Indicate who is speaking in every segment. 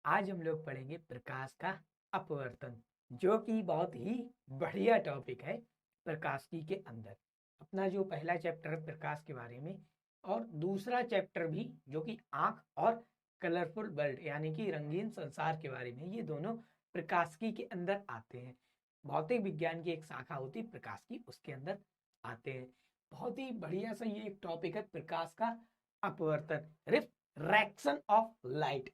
Speaker 1: आज हम लोग पढ़ेंगे प्रकाश का अपवर्तन, जो कि बहुत ही बढ़िया टॉपिक है प्रकाशिकी के अंदर। अपना जो पहला चैप्टर है प्रकाश के बारे में, और दूसरा चैप्टर भी जो कि आंख और कलरफुल वर्ल्ड यानी कि रंगीन संसार के बारे में, ये दोनों प्रकाशिकी के अंदर आते हैं। भौतिक विज्ञान की एक शाखा होती है प्रकाशिकी, उसके अंदर आते हैं। बहुत ही बढ़िया सा ये एक टॉपिक है प्रकाश का अपवर्तन, रिफ्रैक्शन ऑफ लाइट।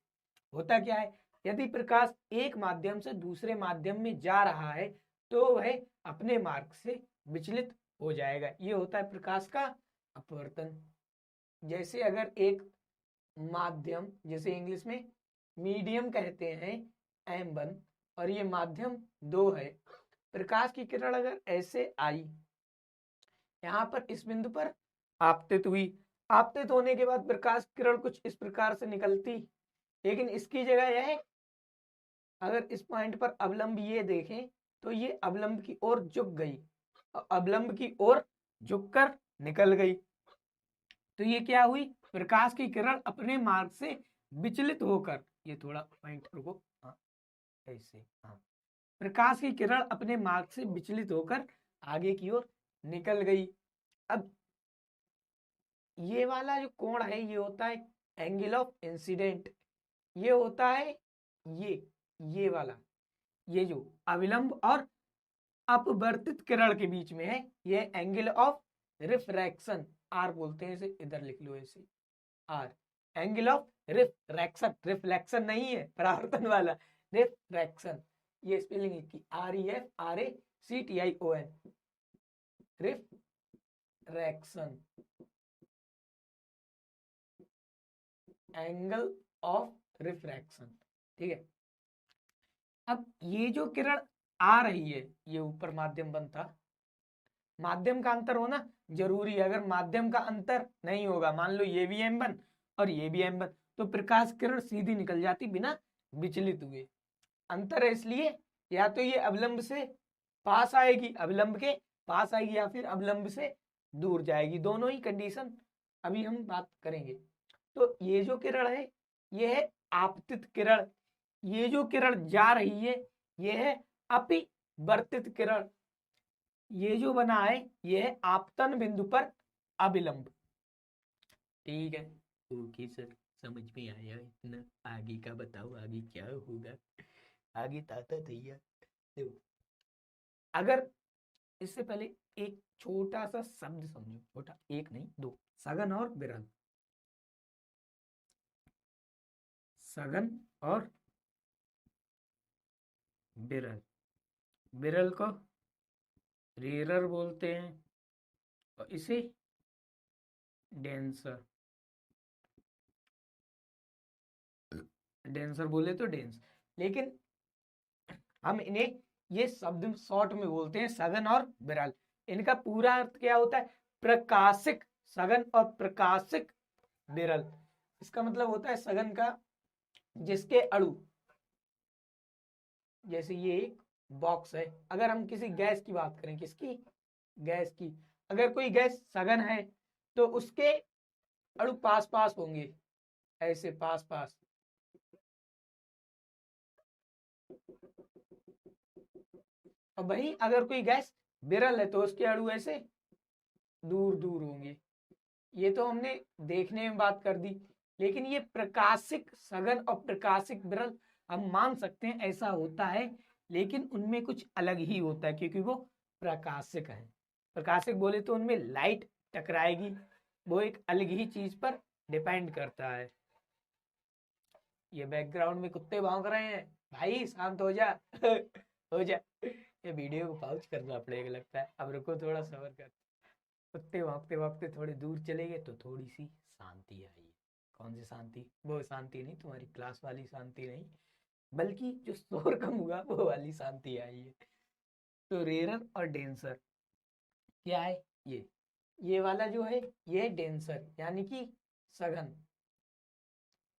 Speaker 1: होता क्या है, यदि प्रकाश एक माध्यम से दूसरे माध्यम में जा रहा है तो वह अपने मार्ग से विचलित हो जाएगा। ये होता है प्रकाश का अपवर्तन। जैसे अगर एक माध्यम, जैसे इंग्लिश में मीडियम कहते हैं M1, और ये माध्यम 2 है। प्रकाश की किरण अगर ऐसे आई, यहाँ पर इस बिंदु पर आपतित हुई, आपतित होने के बाद प्रकाश किरण कुछ इस प्रकार से निकलती, लेकिन इसकी जगह यह, अगर इस पॉइंट पर अवलंब ये देखें तो ये अवलंब की ओर झुक गई, अवलंब की ओर झुककर निकल गई। तो ये क्या हुई, प्रकाश की किरण अपने मार्ग से विचलित होकर, ये थोड़ा पॉइंट रुको, हाँ ऐसे, हाँ, प्रकाश की किरण अपने मार्ग से विचलित होकर आगे की ओर निकल गई। अब ये वाला जो कोण है ये होता है एंगल ऑफ इंसिडेंट। ये होता है ये वाला, ये जो अविलंब और अपवर्तित किरण के बीच में है, ये एंगल ऑफ रिफ्रैक्शन, आर बोलते हैं इसे, इधर लिख लो ऐसे, R, angle of refraction, reflection नहीं है परावर्तन वाला, रिफ्रैक्शन। ये स्पेलिंग की REFRACTION, refraction, angle of refraction. ठीक है, अब ये जो किरण आ रही है, ये ऊपर माध्यम बनता, माध्यम का अंतर होना जरूरी है। अगर माध्यम का अंतर नहीं होगा, मान लो ये भी M1 और ये भी M1, तो प्रकाश किरण सीधी निकल जाती बिना विचलित हुए। अंतर है इसलिए या तो ये अवलंब से पास आएगी, अवलंब के पास आएगी, या फिर अवलंब से दूर जाएगी। दोनों ही कंडीशन अभी हम बात करेंगे। तो ये जो किरण है ये है आपतित किरण, ये जो किरण जा रही है ये है अपवर्तित किरण। ये जो बना है ये है आपतन बिंदु पर अविलंब। ठीक है, ओके सर, समझ में आया। इतना आगे का बताओ, आगे क्या होगा, आगे ताता भैया। देखो, अगर इससे पहले एक छोटा सा शब्द समझो, छोटा, एक नहीं दो, सघन और विरल। सघन और विरल, विरल को रेरर बोलते हैं और इसे डेंसर, डेंसर बोले तो डेंस, लेकिन हम इन्हें ये शब्द शॉर्ट में बोलते हैं सघन और विरल। इनका पूरा अर्थ क्या होता है, प्रकाशिक सघन और प्रकाशिक विरल। इसका मतलब होता है सघन का जिसके अणु, जैसे ये एक बॉक्स है, अगर हम किसी गैस की बात करें, किसकी, गैस की, अगर कोई गैस सघन है तो उसके अणु पास पास होंगे, ऐसे पास पास। और वहीं अगर कोई गैस विरल है तो उसके अणु ऐसे दूर दूर होंगे। ये तो हमने देखने में बात कर दी, लेकिन ये प्रकाशिक सघन और प्रकाशिक विरल हम मान सकते हैं ऐसा होता है, लेकिन उनमें कुछ अलग ही होता है क्योंकि वो प्रकाशिक है। प्रकाशिक बोले तो उनमें लाइट टकराएगी, वो एक अलग ही चीज पर डिपेंड करता है। ये बैकग्राउंड में कुत्ते भौंक रहे हैं, भाई शांत हो जा हो जा, ये वीडियो को पॉज करना पड़ेगा लगता है। अब रुको, थोड़ा सबर कर, कुत्ते भौंकते भौंकते थोड़ी दूर चले गए तो थोड़ी सी शांति आई। कौन सी शांति, वो शांति नहीं, तुम्हारी क्लास वाली शांति नहीं, बल्कि जो शोर कम हुआ वो वाली शांति आई है। तो रेरर और डेंसर क्या है, ये वाला जो है ये डेंसर यानी कि सघन,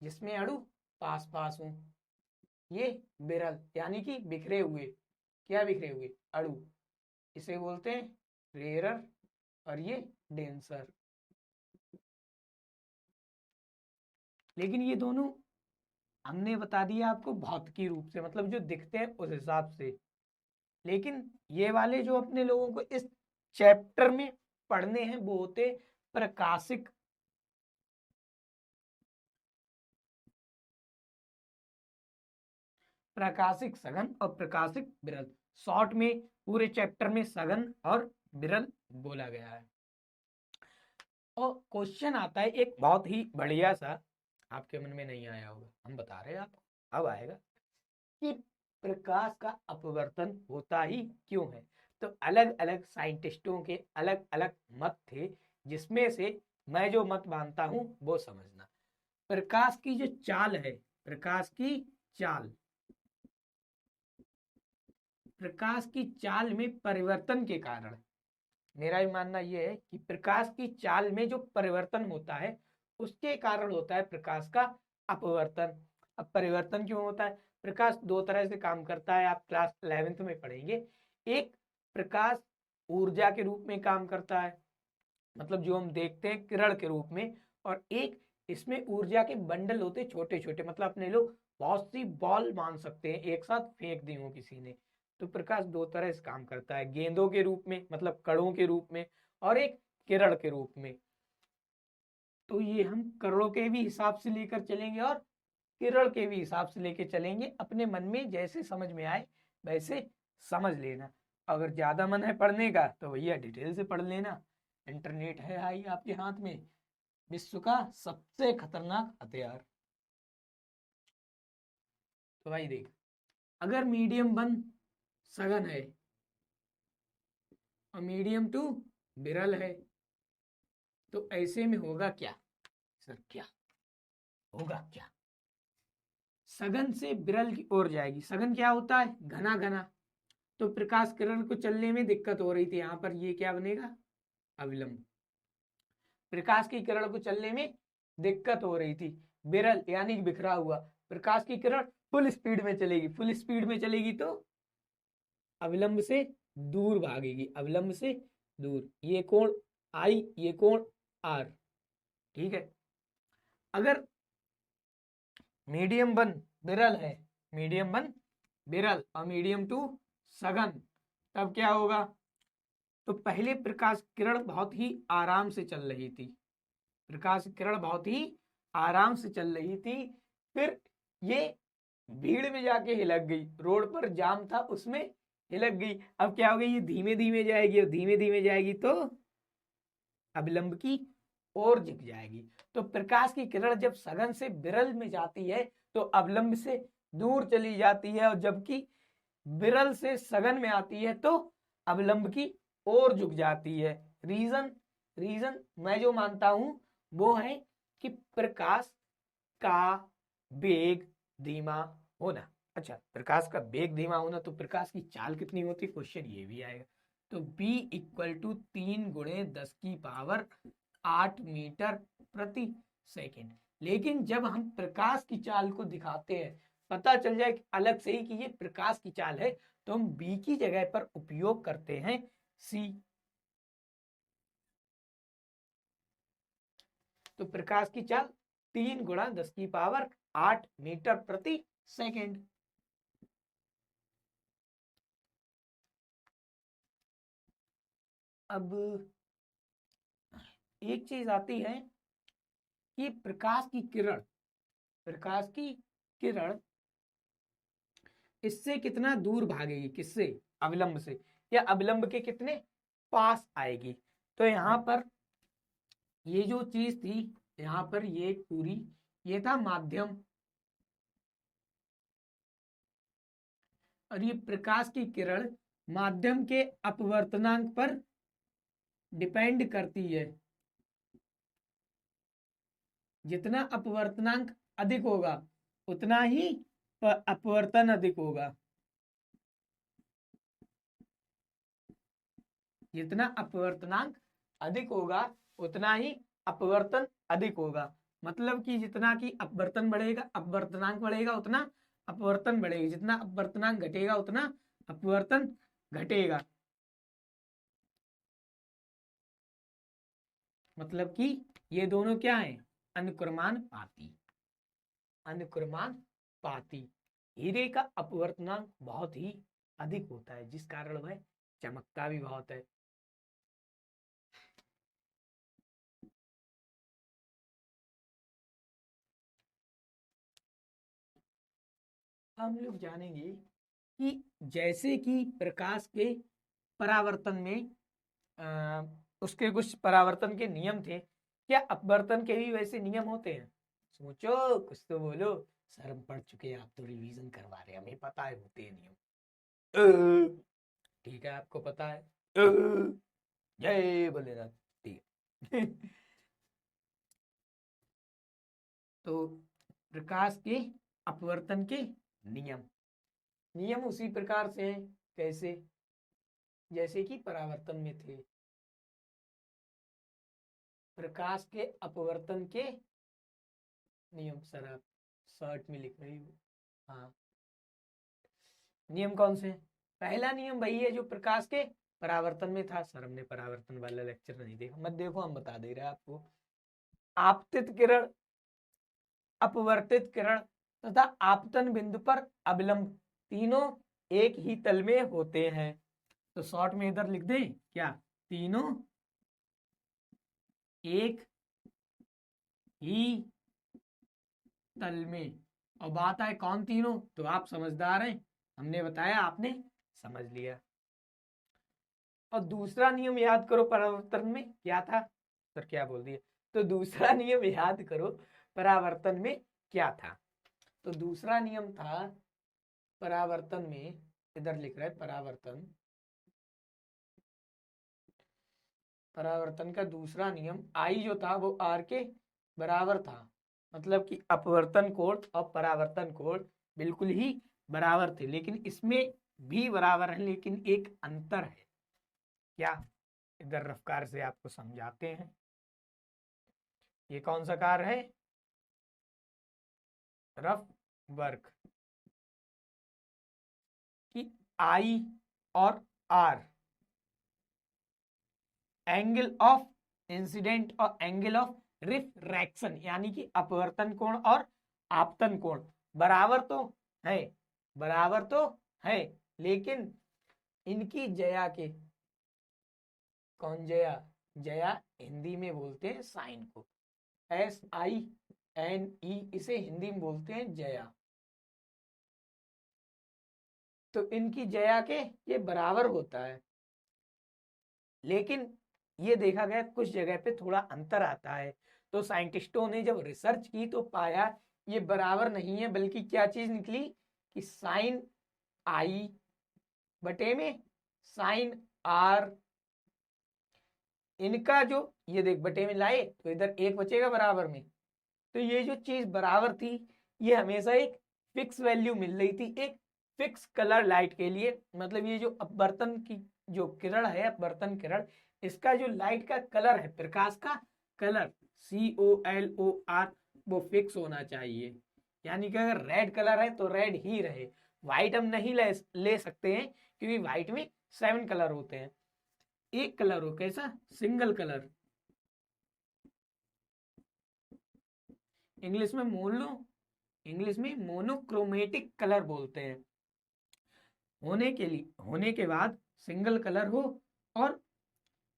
Speaker 1: जिसमें अणु पास पास हों। ये विरल यानी कि बिखरे हुए, क्या बिखरे हुए, अणु, इसे बोलते हैं रेरर और ये डेंसर। लेकिन ये दोनों हमने बता दिया आपको भौतिकी रूप से, मतलब जो दिखते हैं उस हिसाब से। लेकिन ये वाले जो अपने लोगों को इस चैप्टर में पढ़ने हैं वो होते प्रकाशिक प्रकाशिक सघन और प्रकाशिक विरल। शॉर्ट में पूरे चैप्टर में सघन और विरल बोला गया है। और क्वेश्चन आता है एक बहुत ही बढ़िया सा, आपके मन में नहीं आया होगा, हम बता रहे हैं आपको, अब आएगा कि प्रकाश का अपवर्तन होता ही क्यों है। तो अलग अलग साइंटिस्टों के अलग अलग मत थे, जिसमें से मैं जो मत मानता हूं वो समझना। प्रकाश की जो चाल है, प्रकाश की चाल, प्रकाश की चाल में परिवर्तन के कारण, मेरा भी मानना यह है कि प्रकाश की चाल में जो परिवर्तन होता है उसके कारण होता है प्रकाश का अपवर्तन। अब परिवर्तन क्यों होता है? प्रकाश दो तरह से काम करता है, आप क्लास 11th में पढ़ेंगे। एक, प्रकाश ऊर्जा के रूप में काम करता है, मतलब जो हम देखते हैं किरण के रूप में। और एक, इसमें ऊर्जा के बंडल होते छोटे छोटे, मतलब अपने लोग बहुत सी बॉल मान सकते हैं एक साथ फेंक दी हो किसी ने। तो प्रकाश दो तरह से काम करता है, गेंदों के रूप में मतलब कणों के रूप में, और एक किरण के रूप में। तो ये हम कणों के भी हिसाब से लेकर चलेंगे और किरण के भी हिसाब से लेकर चलेंगे, अपने मन में जैसे समझ में आए वैसे समझ लेना। अगर ज्यादा मन है पढ़ने का तो भैया डिटेल से पढ़ लेना, इंटरनेट है आई आपके हाथ में, विश्व का सबसे खतरनाक हथियार। तो भाई देख, अगर मीडियम वन सघन है और मीडियम टू विरल है, तो ऐसे में होगा क्या सर, क्या होगा क्या? सघन से विरल की ओर जाएगी। सघन क्या होता है? घना घना। तो प्रकाश किरण को चलने में दिक्कत हो रही थी, यहां पर ये क्या बनेगा? अविलंब। प्रकाश की किरण को चलने में दिक्कत हो रही थी। विरल यानी बिखरा हुआ। प्रकाश की किरण फुल स्पीड में चलेगी, फुल स्पीड में चलेगी तो अविलंब से दूर भागेगी, अविलंब से दूर। ये कोण आई, ये कोण आर, ठीक है। अगर मीडियम वन विरल है, मीडियम वन विरल और मीडियम टू सघन, तब क्या होगा? तो पहले प्रकाश किरण बहुत ही आराम से चल रही थी, प्रकाश किरण बहुत ही आराम से चल रही थी। फिर ये भीड़ में जाके हिलक गई, रोड पर जाम था उसमें हिलक गई। अब क्या हो गई? ये धीमे धीमे जाएगी, और धीमे धीमे जाएगी तो अविलंब की ओर झुक जाएगी। तो प्रकाश की किरण जब सघन से विरल में जाती है तो अविलंब से दूर चली जाती है, और जबकि विरल से सघन में आती है तो अविलंब की ओर झुक जाती है। रीजन रीजन मैं जो मानता हूं वो है कि प्रकाश का वेग धीमा होना। अच्छा, प्रकाश का वेग धीमा होना, तो प्रकाश की चाल कितनी होती है? क्वेश्चन ये भी आएगा। तो b इक्वल टू 3 × 10⁸ मीटर प्रति सेकेंड। लेकिन जब हम प्रकाश की चाल को दिखाते हैं, पता चल जाए कि अलग से ही कि ये प्रकाश की चाल है, तो हम b की जगह पर उपयोग करते हैं c। तो प्रकाश की चाल 3 × 10⁸ मीटर प्रति सेकेंड। अब एक चीज आती है कि प्रकाश की किरण इससे कितना दूर भागेगी, किससे? अविलंब से, या अविलंब के कितने पास आएगी। तो यहाँ पर ये जो चीज थी, यहाँ पर ये पूरी, ये था माध्यम, और ये प्रकाश की किरण माध्यम के अपवर्तनांक पर डिपेंड करती है। जितना अपवर्तनांक अधिक होगा उतना ही अपवर्तन अधिक होगा। जितना अपवर्तनांक अधिक होगा उतना ही अपवर्तन अधिक होगा। मतलब कि जितना कि अपवर्तन बढ़ेगा, अपवर्तनांक बढ़ेगा, उतना अपवर्तन बढ़ेगा। जितना अपवर्तनांक घटेगा उतना अपवर्तन घटेगा। मतलब कि ये दोनों क्या है? अनुक्रमानुपाती, अनुक्रमानुपाती। पाती। हीरे का अपवर्तनांक बहुत ही अधिक होता है, जिस कारण वह चमकता भी बहुत है। हम लोग जानेंगे कि जैसे कि प्रकाश के परावर्तन में उसके कुछ परावर्तन के नियम थे, क्या अपवर्तन के भी वैसे नियम होते हैं? सोचो, कुछ तो बोलो। सर हम पढ़ चुके हैं, आप तो रिवीजन करवा रहे हैं, हमें पता है होते हैं नियम। ठीक है, आपको पता है। जय भोलेनाथ। ठीक है। तो प्रकाश के अपवर्तन के नियम नियम उसी प्रकार से हैं, कैसे? जैसे कि परावर्तन में थे। प्रकाश के अपवर्तन के नियम, सर आप शर्ट में लिख रही हो। हाँ, नियम कौन से हैं? पहला नियम वही है जो प्रकाश के परावर्तन में था। सर हमने परावर्तन वाला लेक्चर नहीं देखा। मत देखो, हम बता दे रहे हैं आपको। आपतित किरण, अपवर्तित किरण तथा आपतन बिंदु पर अभिलंब तीनों एक ही तल में होते हैं। तो शॉर्ट में इधर लिख दें क्या? तीनों एक ही तल में। और बात आए कौन तीनों, तो आप समझदार हैं, हमने बताया, आपने समझ लिया। और दूसरा नियम याद करो परावर्तन में क्या था? सर क्या बोल दिया? तो दूसरा नियम याद करो परावर्तन में क्या था। तो दूसरा नियम था परावर्तन में, इधर लिख रहा है परावर्तन, परावर्तन का दूसरा नियम आई जो था वो आर के बराबर था। मतलब कि अपवर्तन कोण और परावर्तन कोण बिल्कुल ही बराबर थे, लेकिन इसमें भी बराबर है, लेकिन एक अंतर है। क्या? इधर रफ्कार से आपको समझाते हैं। ये कौन सा कार्य है? रफ वर्क कि आई और आर एंगल ऑफ इंसिडेंट और एंगल ऑफ रिफ्रैक्शन, यानी कि अपवर्तन कोण और आपतन कोण बराबर तो है, बराबर तो है, लेकिन इनकी जया के, कौन जया? जया हिंदी में बोलते हैं साइन को, SINE, इसे हिंदी में बोलते हैं जया। तो इनकी जया के ये बराबर होता है, लेकिन ये देखा गया कुछ जगह पे थोड़ा अंतर आता है। तो साइंटिस्टों ने जब रिसर्च की तो पाया ये बराबर नहीं है, बल्कि क्या चीज निकली कि साइन आई बटे में साइन आर, इनका जो ये देख बटे में लाए तो इधर एक बचेगा बराबर में। तो ये जो चीज बराबर थी ये हमेशा एक फिक्स वैल्यू मिल रही थी, एक फिक्स कलर लाइट के लिए। मतलब ये जो अपवर्तन की जो किरण है, अपवर्तन किरण, इसका जो लाइट का कलर है, प्रकाश का कलर, COLOR, वो फिक्स होना चाहिए। यानी कि अगर रेड कलर है तो रेड ही रहे, व्हाइट हम नहीं ले सकते हैं, क्योंकि व्हाइट में 7 कलर होते हैं। एक कलर हो, कैसा? सिंगल कलर, इंग्लिश में इंग्लिश में मोनोक्रोमेटिक कलर बोलते हैं। होने के बाद सिंगल कलर हो, और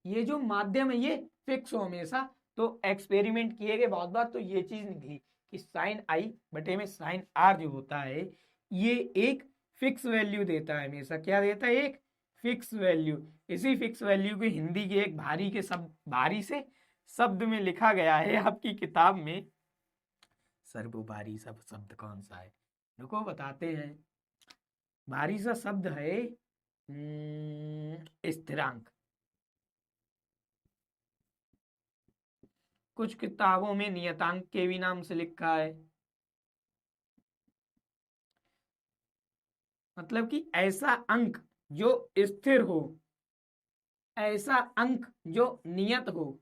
Speaker 1: ये जो माध्यम है ये फिक्स हो हमेशा। तो एक्सपेरिमेंट किए गए बहुत बार, तो ये चीज निकली कि साइन आई बटे में साइन आर जो होता है ये एक फिक्स वैल्यू देता है हमेशा। क्या देता है? एक फिक्स वैल्यू। इसी फिक्स वैल्यू को हिंदी के एक भारी से शब्द में लिखा गया है आपकी किताब में। सर वो भारी सब शब्द कौन सा है? रुको बताते हैं। भारी सा शब्द है स्थिरांक। कुछ किताबों में नियतांक के भी नाम से लिखा है। मतलब कि ऐसा अंक जो स्थिर हो, ऐसा अंक जो नियत हो।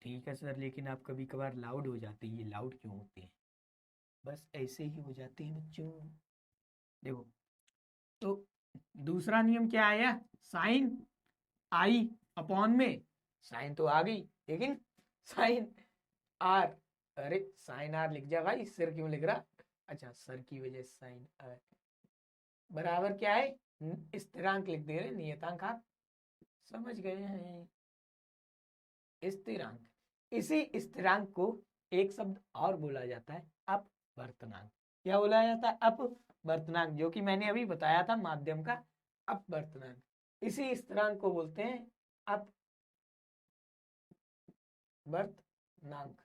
Speaker 1: ठीक है सर, लेकिन आप कभी कभार लाउड हो जाते हैं, ये लाउड क्यों होते हैं? बस ऐसे ही हो जाते हैं बच्चों। देखो, तो दूसरा नियम क्या आया? साइन आई अपॉन में साइन तो आ गई, लेकिन साइन आर अरे साइन आर लिख जा भाई, सिर क्यों लिख रहा? अच्छा, सर की वजह से साइन आर बराबर क्या है? स्थिरांक लिख दे रहे, नियतांक आप समझ गए हैं। स्थिरांक, इसी स्थिरांक को एक शब्द और बोला जाता है अपवर्तनांक। क्या बोला जाता है? अपवर्तनांक, जो कि मैंने अभी बताया था माध्यम का अपवर्तनांक। इसी स्थिरांक को बोलते हैं अपवर्तनांक।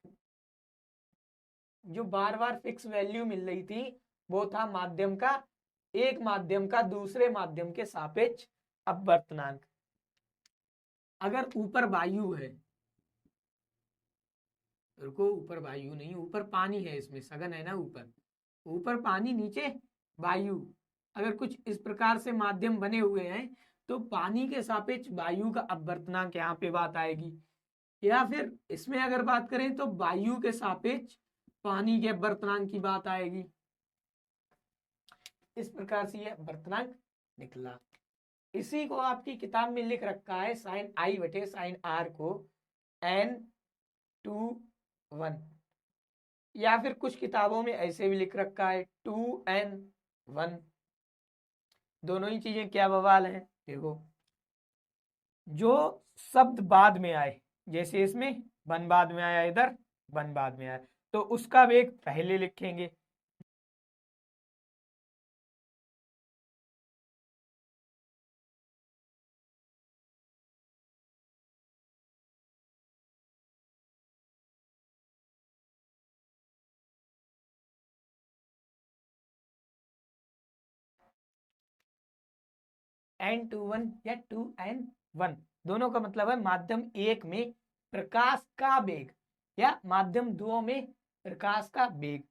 Speaker 1: जो बार बार फिक्स वैल्यू मिल रही थी वो था माध्यम का, एक माध्यम का दूसरे माध्यम के सापेक्ष अपवर्तनांक। अगर ऊपर वायु है, रुको, ऊपर वायु नहीं, ऊपर पानी है, इसमें सघन है ना, ऊपर ऊपर पानी नीचे वायु, अगर कुछ इस प्रकार से माध्यम बने हुए हैं तो पानी के सापेक्ष वायु का अपवर्तनांक यहाँ पे बात आएगी। या फिर इसमें अगर बात करें तो वायु के सापेक्ष पानी के अपवर्तनांक की बात आएगी। इस प्रकार से यह अपवर्तनांक निकला। इसी को आपकी किताब में लिख रखा है साइन आई बटे साइन आर को n/2 या फिर कुछ किताबों में ऐसे भी लिख रखा है 2n/1। दोनों ही चीजें क्या बवाल है? देखो, जो शब्द बाद में आए, जैसे इसमें वन बाद में आया, इधर वन बाद में आया, तो उसका वेग पहले लिखेंगे। n/2 या 2n/1 दोनों का मतलब है माध्यम एक में प्रकाश का वेग या माध्यम दो में प्रकाश का वेग।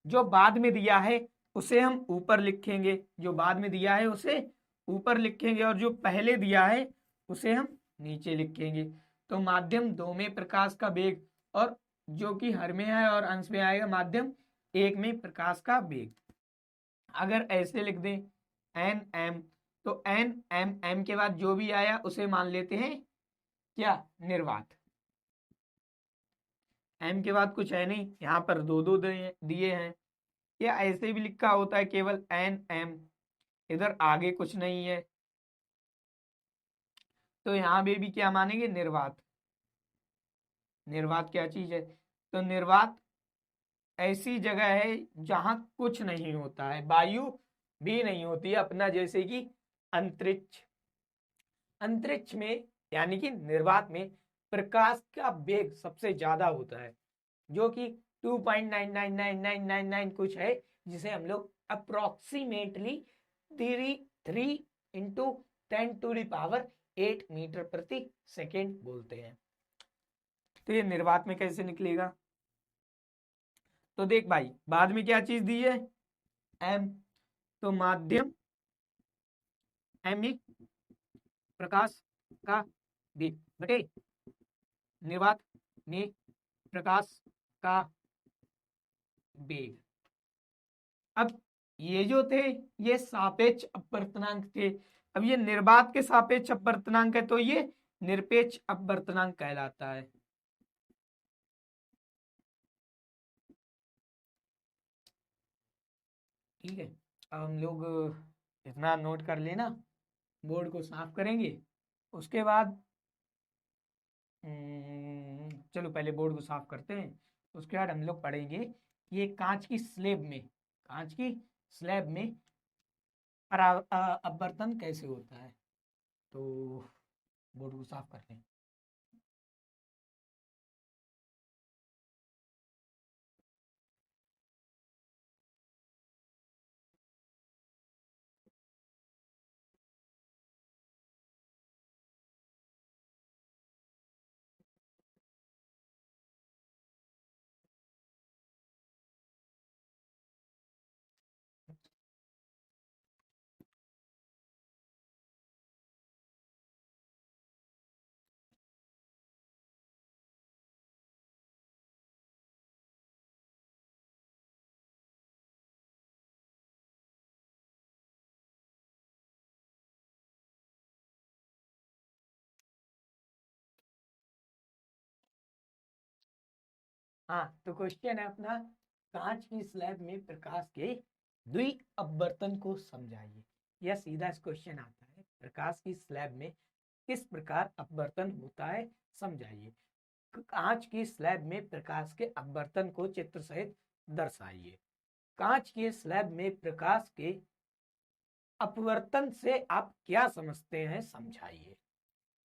Speaker 1: जो बाद में दिया है उसे हम ऊपर लिखेंगे, जो बाद में दिया है उसे ऊपर लिखेंगे, और जो पहले दिया है उसे हम नीचे लिखेंगे। तो माध्यम दो में प्रकाश का वेग, और जो कि हर में है और अंश में आएगा माध्यम एक में प्रकाश का वेग। अगर ऐसे लिख दें एन एम, तो एन एम एम के बाद जो भी आया उसे मान लेते हैं क्या? निर्वात। एम के बाद कुछ है नहीं, यहाँ पर दो दो दिए हैं, या ऐसे भी लिखा होता है केवल एन एम, इधर आगे कुछ नहीं है, तो यहाँ भी क्या मानेंगे? निर्वात। निर्वात क्या चीज है? तो निर्वात ऐसी जगह है जहां कुछ नहीं होता है, वायु भी नहीं होती है, अपना जैसे कि अंतरिक्ष। अंतरिक्ष में यानी कि निर्वात में प्रकाश का वेग सबसे ज्यादा होता है, जो कि 2.999999 कुछ है, जिसे हम लोग अप्रोक्सीमेटली 3 × 10⁸ मीटर प्रति सेकेंड बोलते हैं। तो ये निर्वात में कैसे निकलेगा? तो देख भाई, बाद में क्या चीज दी है? एम। तो माध्यम एम एक प्रकाश का वेग बटे निर्वात में प्रकाश का वेग। अब ये जो थे ये सापेक्ष अपवर्तनांक थे। अब ये निर्वात के सापेक्ष अपवर्तनांक है तो ये निरपेक्ष अपवर्तनांक कहलाता है। ठीक है, अब हम लोग इतना नोट कर लेना, बोर्ड को साफ करेंगे उसके बाद। चलो पहले बोर्ड को साफ करते हैं, उसके बाद हम लोग पढ़ेंगे ये कांच की स्लेब में, कांच की स्लैब में अपवर्तन कैसे होता है। तो बोर्ड को साफ कर लें। हाँ, तो क्वेश्चन है अपना, कांच की स्लैब में प्रकाश के द्वि अपवर्तन को समझाइए। यह सीधा क्वेश्चन आता है, प्रकाश की स्लैब में किस प्रकार अपवर्तन होता है समझाइए। कांच की स्लैब में प्रकाश के अपवर्तन को चित्र सहित दर्शाइए। कांच के स्लैब में प्रकाश के अपवर्तन से आप क्या समझते हैं समझाइए।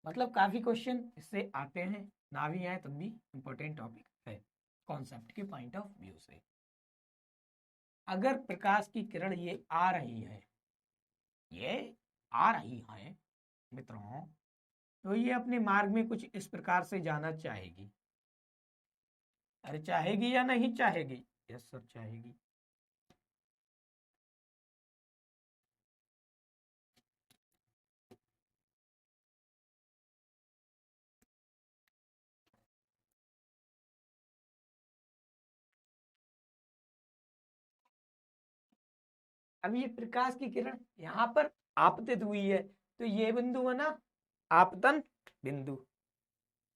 Speaker 1: मतलब काफी क्वेश्चन इससे आते हैं, ना भी आए तब भी इंपॉर्टेंट टॉपिक है कॉन्सेप्ट के पॉइंट ऑफ व्यू से। अगर प्रकाश की किरण ये आ रही है, ये आ रही है मित्रों, तो ये अपने मार्ग में कुछ इस प्रकार से जाना चाहेगी। अरे चाहेगी या नहीं चाहेगी? यस सर, चाहेगी। अब ये प्रकाश की किरण यहाँ पर आपतित हुई है, तो ये बिंदु बना आपतन बिंदु,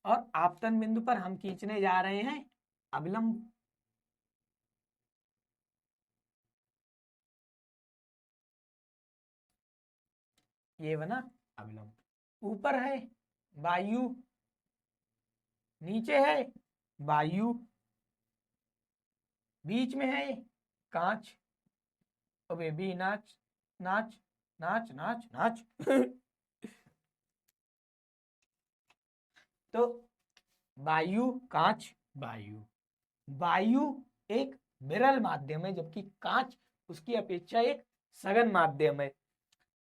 Speaker 1: और आपतन बिंदु पर हम खींचने जा रहे हैं अभिलंब। ये बना अभिलंब। ऊपर है वायु, नीचे है वायु, बीच में है कांच। ओ बेबी नाच नाच नाच नाच नाच तो वायु कांच वायु, वायु एक विरल माध्यम है, जबकि कांच उसकी अपेक्षा एक सघन माध्यम है।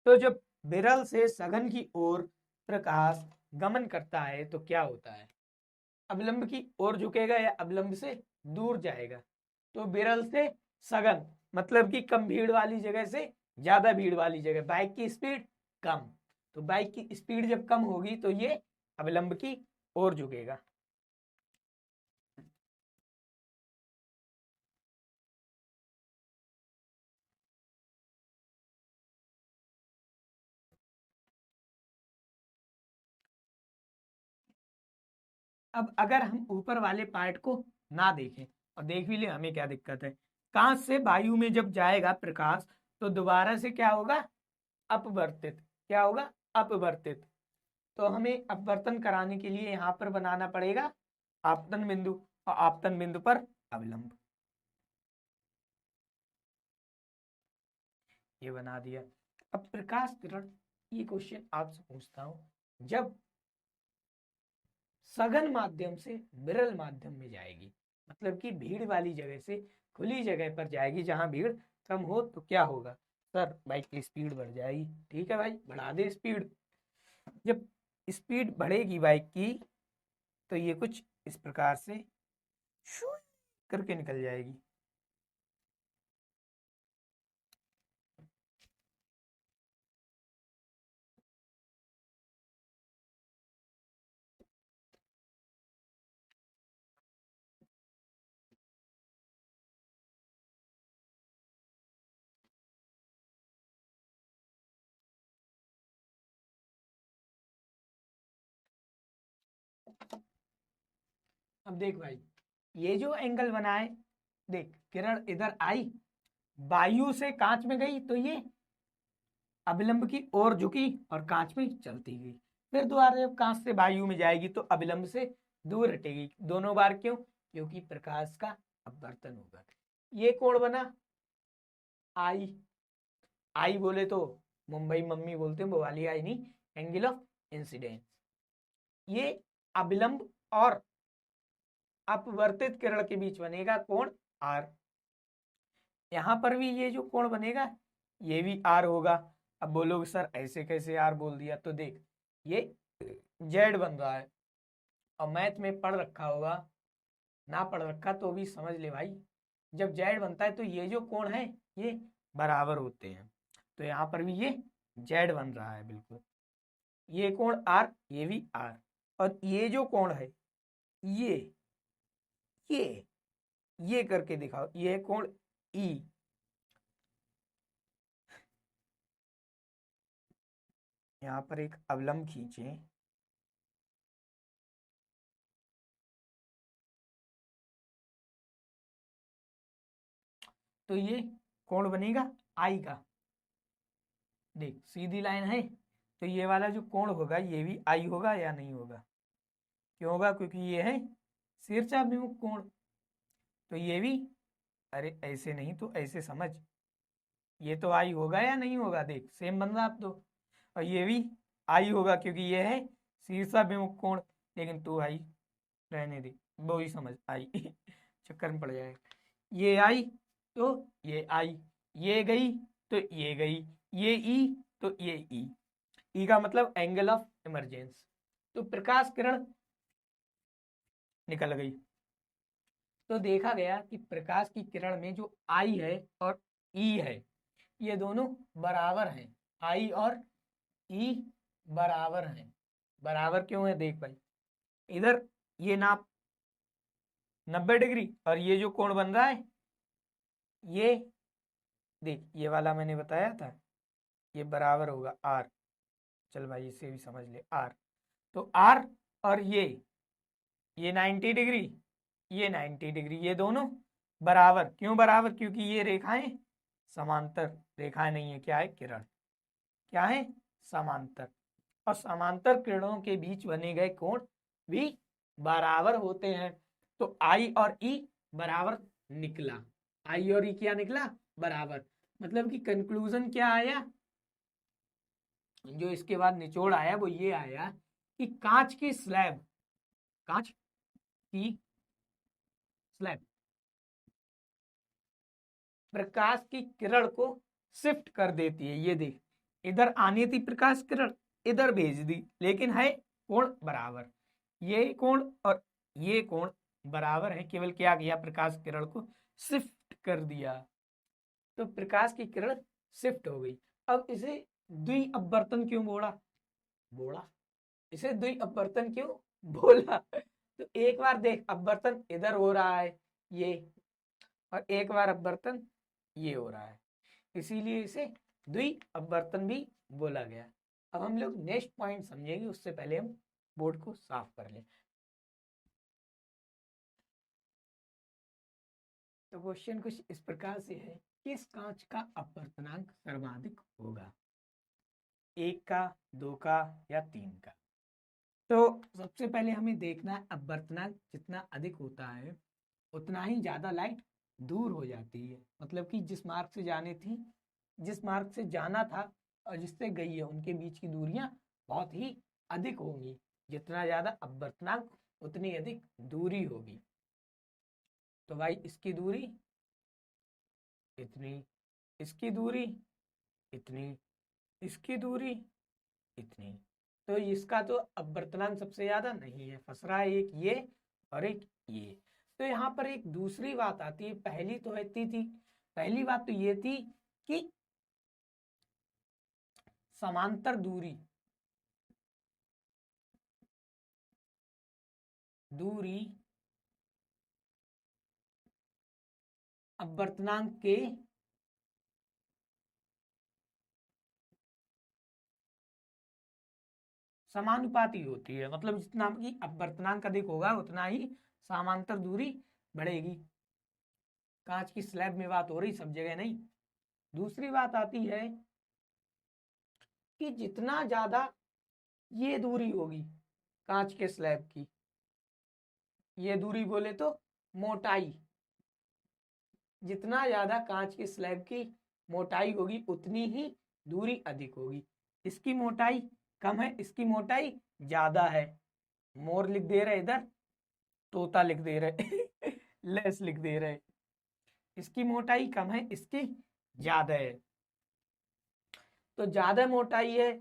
Speaker 1: तो जब विरल से सघन की ओर प्रकाश गमन करता है तो क्या होता है? अवलंब की ओर झुकेगा या अवलंब से दूर जाएगा? तो विरल से सघन मतलब कि कम भीड़ वाली जगह से ज्यादा भीड़ वाली जगह। बाइक की स्पीड कम, तो बाइक की स्पीड जब कम होगी तो ये अवलंब की ओर झुकेगा। अब अगर हम ऊपर वाले पार्ट को ना देखें और देख भी ले, हमें क्या दिक्कत है? कांच से वायु में जब जाएगा प्रकाश तो दोबारा से क्या होगा? अपवर्तित। क्या होगा? अपवर्तित। तो हमें अपवर्तन कराने के लिए यहां पर बनाना पड़ेगा आपतन बिंदु, और आपतन बिंदु पर अविलंब। ये बना दिया। अब प्रकाश किरण, ये क्वेश्चन आपसे पूछता हूं, जब सघन माध्यम से विरल माध्यम में जाएगी, मतलब कि भीड़ वाली जगह से खुली जगह पर जाएगी जहां भीड़ कम हो, तो क्या होगा? सर बाइक की स्पीड बढ़ जाएगी। ठीक है भाई, बढ़ा दे स्पीड। जब स्पीड बढ़ेगी बाइक की तो ये कुछ इस प्रकार से शू करके निकल जाएगी। अब देख भाई, ये जो एंगल बना है, देख किरण इधर आई, वायु से कांच में गई तो ये अभिलंब की ओर झुकी और कांच में चलती गई। फिर दोबारा जब कांच से वायु में जाएगी तो अभिलंब से दूर हटेगी। दोनों बार क्यों? क्योंकि प्रकाश का अपवर्तन होगा। ये कोण बना आई। आई बोले तो मुंबई मम्मी बोलते हैं, वो वाली आई नहीं, एंगल ऑफ इंसिडेंस। ये अभिलंब और अपवर्तित किरण के बीच बनेगा कोण आर। यहां पर भी ये जो कोण बनेगा ये भी आर होगा। अब बोलोगे सर ऐसे कैसे आर बोल दिया? तो देख, ये जेड बन रहा है, और मैथ में पढ़ रखा होगा, ना पढ़ रखा तो भी समझ ले भाई। जब जेड बनता है तो ये जो कोण है ये बराबर होते हैं, तो यहाँ पर भी ये जेड बन रहा है बिल्कुल। ये कोण आर, ये भी आर, और ये जो कोण है ये ये ये करके दिखाओ, ये कोण ई। यहाँ पर एक अवलंब खींचे, तो ये कोण बनेगा आई का। देख सीधी लाइन है तो ये वाला जो कोण होगा ये भी आई होगा या नहीं होगा? क्यों होगा? क्योंकि ये है शीर्षाभिमुख कोण। तो ये भी, अरे ऐसे नहीं तो ऐसे समझ, ये तो आई होगा या नहीं होगा? देख सेम बन रहा आप तो। और ये भी आई होगा क्योंकि ये है शीर्षाभिमुख कोण। लेकिन तू आई रहने दे, वो ही समझ आई चक्कर में पड़ जाएगा। ये आई तो ये आई, ये गई तो ये गई, ये ई तो ये ई का मतलब एंगल ऑफ इमरजेंस। तो प्रकाश किरण निकल गई। तो देखा गया कि प्रकाश की किरण में जो आई है और ई है ये दोनों बराबर हैं। आई और ई बराबर हैं। बराबर क्यों है? देख भाई, इधर ये नाप 90 डिग्री और ये जो कोण बन रहा है ये, देख ये वाला मैंने बताया था, ये बराबर होगा आर। चल भाई इसे भी समझ ले, आर। तो आर और ये 90 डिग्री, ये 90 डिग्री, ये दोनों बराबर। क्यों बराबर? क्योंकि ये रेखाएं समांतर रेखाएं नहीं है, क्या है? किरण। क्या है? समांतर। और समांतर किरणों के बीच बने गए कोण भी बराबर होते हैं। तो आई और ई बराबर निकला। आई और ई क्या निकला? बराबर। मतलब कि कंक्लूजन क्या आया? जो इसके बाद निचोड़ आया वो ये आया कि कांच की स्लैब प्रकाश की किरण को शिफ्ट कर देती है। ये देख, इधर आनी थी प्रकाश किरण, इधर भेज दी, लेकिन है कोण बराबर। ये कोण और ये कोण बराबर है, केवल क्या किया? प्रकाश किरण को शिफ्ट कर दिया। तो प्रकाश की किरण शिफ्ट हो गई। अब इसे द्विअपवर्तन क्यों बोला इसे द्विअपवर्तन क्यों बोला? तो एक बार देख अपवर्तन इधर हो रहा है ये, और एक बार अपवर्तन ये हो रहा है, इसीलिए इसे द्विअपवर्तन भी बोला गया। अब हम लोग नेक्स्ट पॉइंट समझेंगे, उससे पहले हम बोर्ड को साफ कर लें। तो क्वेश्चन कुछ इस प्रकार से है, किस कांच का अपवर्तनांक सर्वाधिक होगा? 1 का, 2 का या 3 का? तो सबसे पहले हमें देखना है अपवर्तनांक जितना अधिक होता है उतना ही ज्यादा लाइट दूर हो जाती है। मतलब कि जिस मार्ग से जाना था और जिससे गई है उनके बीच की दूरियां बहुत ही अधिक होंगी। जितना ज्यादा अपवर्तनांक उतनी अधिक दूरी होगी। तो भाई इसकी दूरी इतनी, इसकी दूरी इतनी, इसकी दूरी इतनी। तो इसका तो अपवर्तनांक सबसे ज्यादा नहीं है, फंस रहा है एक ये और एक ये। तो यहाँ पर एक दूसरी बात आती है, पहली तो थी पहली बात तो ये थी कि समांतर दूरी अपवर्तनांक के समानुपाती होती है। मतलब जितना की अपवर्तनांक अधिक होगा उतना ही समांतर दूरी बढ़ेगी। कांच की स्लैब में बात हो रही, सब जगह नहीं। दूसरी बात आती है कि जितना ज्यादा ये दूरी होगी कांच के स्लैब की, ये दूरी बोले तो मोटाई, जितना ज्यादा कांच के स्लैब की मोटाई होगी उतनी ही दूरी अधिक होगी। इसकी मोटाई कम है, इसकी मोटाई ज्यादा है। मोर लिख दे रहे इधर, तोता लिख दे रहे लेस लिख दे रहे। इसकी मोटाई कम है, इसकी ज्यादा है। तो ज्यादा मोटाई है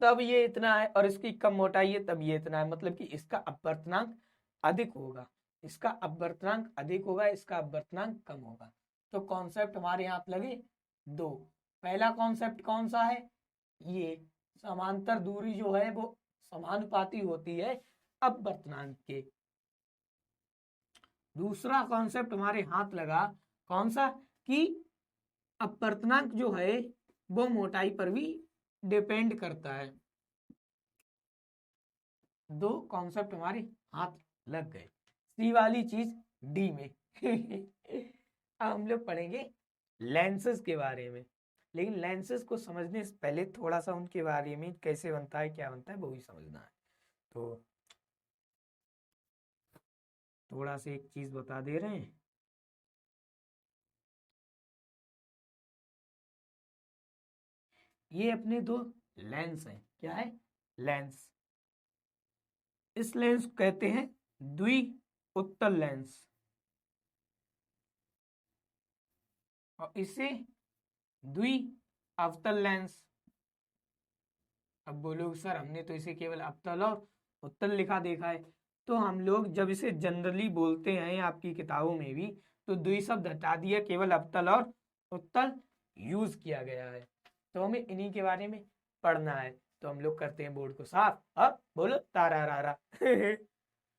Speaker 1: तब ये इतना है, और इसकी कम मोटाई है तब ये इतना है। मतलब कि इसका अपवर्तनांक अधिक होगा, इसका अपवर्तनांक अधिक होगा, इसका अपवर्तनांक कम होगा। तो कॉन्सेप्ट हमारे हाथ लगे दो। पहला कॉन्सेप्ट कौन सा है? ये समांतर दूरी जो है वो समानुपाती होती है अपवर्तनांक के। दूसरा कॉन्सेप्ट हमारे हाथ लगा कौन सा? कि अपवर्तनांक जो है वो मोटाई पर भी डिपेंड करता है। दो कॉन्सेप्ट हमारे हाथ लग गए। सी वाली चीज डी में अब हम लोग पढ़ेंगे लेंसेज के बारे में। लेकिन लेंसेज को समझने से पहले थोड़ा सा उनके बारे में कैसे बनता है, क्या बनता है, वो भी समझना है। तो थोड़ा सा एक चीज बता दे रहे हैं। ये अपने दो लेंस हैं। क्या है? लेंस। इस लेंस को कहते हैं द्वि उत्तल लेंस, और इसे द्वि अवतल लेंस। अब बोलोगे सर हमने तो इसे केवल अवतल और उत्तल लिखा देखा है। तो हम लोग जब इसे जनरली बोलते हैं आपकी किताबों में भी, तो द्वि शब्द हटा दिया, केवल अवतल और उत्तल यूज किया गया है। तो हमें इन्हीं के बारे में पढ़ना है। तो हम लोग करते हैं बोर्ड को साफ। अब बोलो तारा रारा।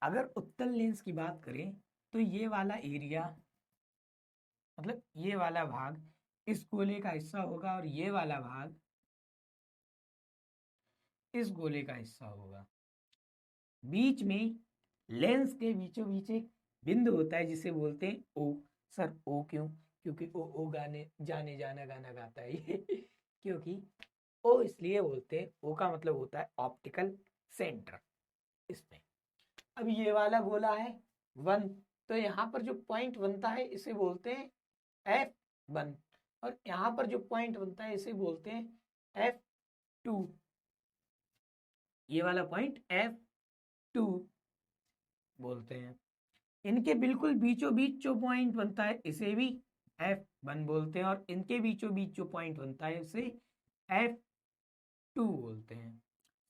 Speaker 1: अगर उत्तल लेंस की बात करें तो ये वाला एरिया, मतलब ये वाला भाग इस गोले का हिस्सा होगा, और ये वाला भाग इस गोले का हिस्सा होगा। बीच में लेंस के बीचों बीच एक बिंदु होता है जिसे बोलते हैं ओ। सर ओ क्यों? क्योंकि ओ गाने जाने जाना गाना गाता है ये। क्योंकि ओ इसलिए बोलते हैं, ओ का मतलब होता है ऑप्टिकल सेंटर इसमें। अब ये वाला गोला है 1, तो यहाँ पर जो पॉइंट बनता है इसे बोलते हैं F1, और यहाँ पर जो पॉइंट बनता है इसे बोलते हैं F2। ये वाला पॉइंट F2 बोलते हैं। इनके बिल्कुल बीचों बीच जो पॉइंट बनता है इसे भी F1 बोलते हैं, और इनके बीचों बीच जो पॉइंट बनता है इसे F2 बोलते हैं।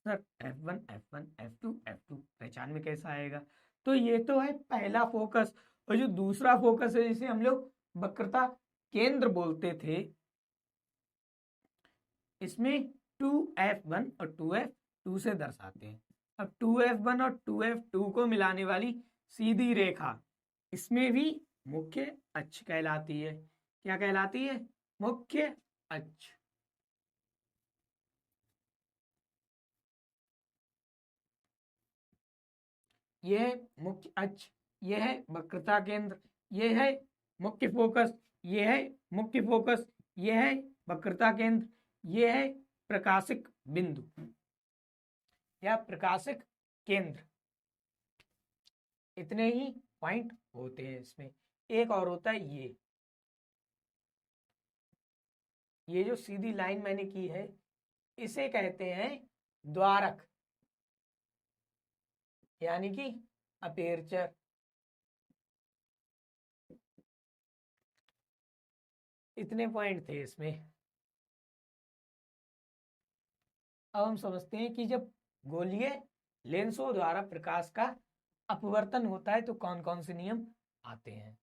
Speaker 1: Sir F1 F1 F2 F2 पहचान में कैसा आएगा? तो ये तो है पहला फोकस, और जो दूसरा फोकस है जिसे हम लोग वक्रता केंद्र बोलते थे, इसमें 2F1 और 2F2 से दर्शाते हैं। अब 2F1 और 2F2 को मिलाने वाली सीधी रेखा इसमें भी मुख्य अक्ष कहलाती है। क्या कहलाती है? मुख्य अक्ष। यह है मुख्य अक्ष, यह है वक्रता केंद्र, यह है मुख्य फोकस, यह है मुख्य फोकस, यह है वक्रता केंद्र, यह है प्रकाशिक बिंदु या प्रकाशिक केंद्र। इतने ही पॉइंट होते हैं इसमें। एक और होता है ये जो सीधी लाइन मैंने की है इसे कहते हैं द्वारक, यानी कि अपेरचर। इतने पॉइंट थे इसमें। अब हम समझते हैं कि जब गोलीय लेंसों द्वारा प्रकाश का अपवर्तन होता है तो कौन कौन से नियम आते हैं।